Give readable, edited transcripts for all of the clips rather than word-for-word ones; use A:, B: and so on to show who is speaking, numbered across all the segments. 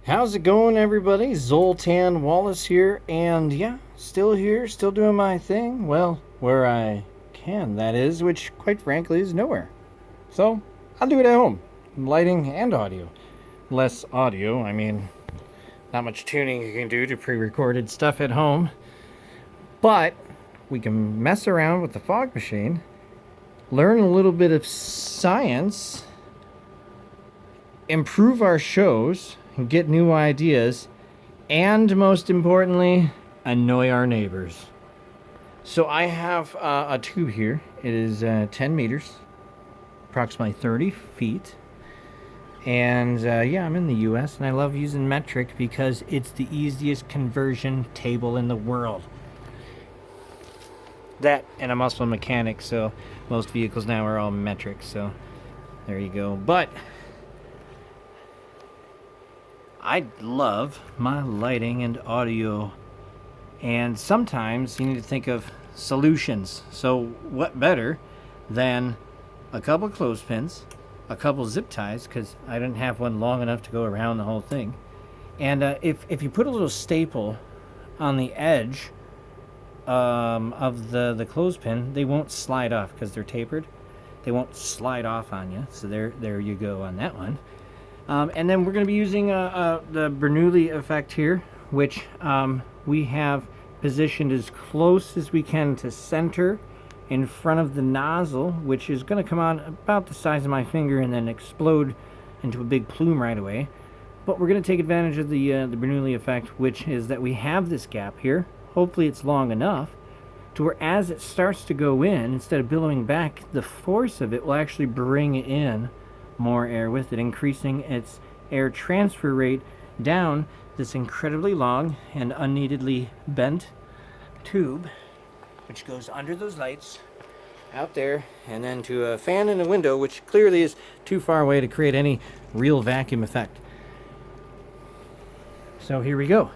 A: How's it going, everybody? Zoltan Wallace here, and yeah, still here, still doing my thing. Well, where I can, that is, which, quite frankly, is nowhere. So, I'll do it at home. Lighting and audio. Less audio, I mean, not much tuning you can do to pre recorded stuff at home. But we can mess around with the fog machine, learn a little bit of science, improve our shows, get new ideas, and most importantly, annoy our neighbors. So I have a tube here. It is 10 meters, approximately 30 feet. And yeah, I'm in the US and I love using metric because it's the easiest conversion table in the world. That, and I'm also a mechanic, so most vehicles now are all metric, so there you go. But I love my lighting and audio, and sometimes you need to think of solutions. So what better than a couple clothespins, a couple zip ties, because I didn't have one long enough to go around the whole thing. And if you put a little staple on the edge of the clothespin, they won't slide off because they're tapered. They won't slide off on you. So there you go on that one. And then we're going to be using the Bernoulli effect here, which we have positioned as close as we can to center in front of the nozzle, which is going to come out about the size of my finger and then explode into a big plume right away. But we're going to take advantage of the Bernoulli effect, which is that we have this gap here. Hopefully it's long enough to where as it starts to go in, instead of billowing back, the force of it will actually bring in more air with it, increasing its air transfer rate down this incredibly long and unneededly bent tube, which goes under those lights out there, and then to a fan in a window, which clearly is too far away to create any real vacuum effect. So here we go.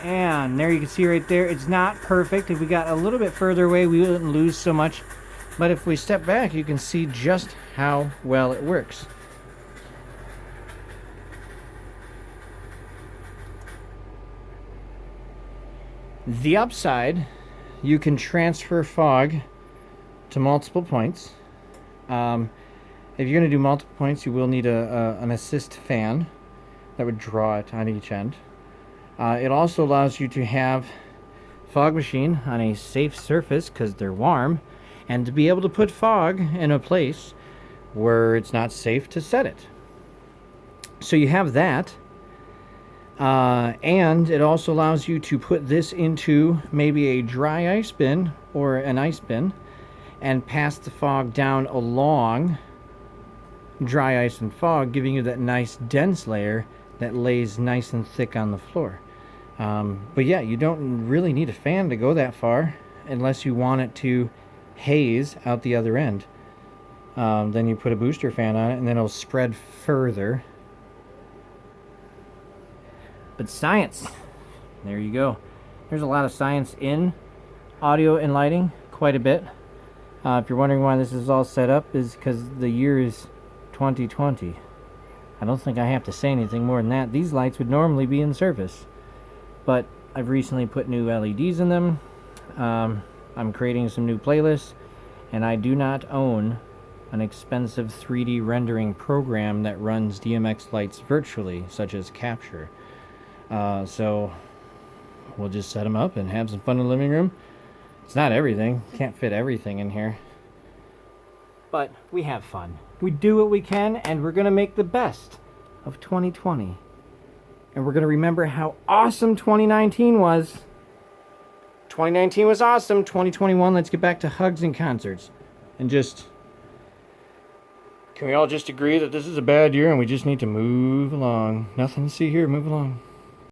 A: And there you can see right there, it's not perfect. If we got a little bit further away, we wouldn't lose so much. But if we step back, you can see just how well it works. The upside, you can transfer fog to multiple points. If you're going to do multiple points, you will need an assist fan that would draw it on each end. It also allows you to have fog machine on a safe surface because they're warm, and to be able to put fog in a place where it's not safe to set it. So you have that, and it also allows you to put this into maybe a dry ice bin or an ice bin and pass the fog down along dry ice and fog, giving you that nice dense layer that lays nice and thick on the floor. But yeah, you don't really need a fan to go that far unless you want it to haze out the other end. Then you put a booster fan on it and then it'll spread further. But science, there you go. There's a lot of science in audio and lighting, quite a bit. If you're wondering why this is all set up, is because the year is 2020. I don't think I have to say anything more than that. These lights would normally be in service, but I've recently put new LEDs in them. I'm creating some new playlists, and I do not own an expensive 3D rendering program that runs DMX lights virtually, such as Capture. So we'll just set them up and have some fun in the living room. It's not everything. Can't fit everything in here. But we have fun. We do what we can, and we're going to make the best of 2020. And we're going to remember how awesome 2019 was. 2019 was awesome. 2021, let's get back to hugs and concerts. And just, can we all just agree that this is a bad year and we just need to move along? Nothing to see here, move along.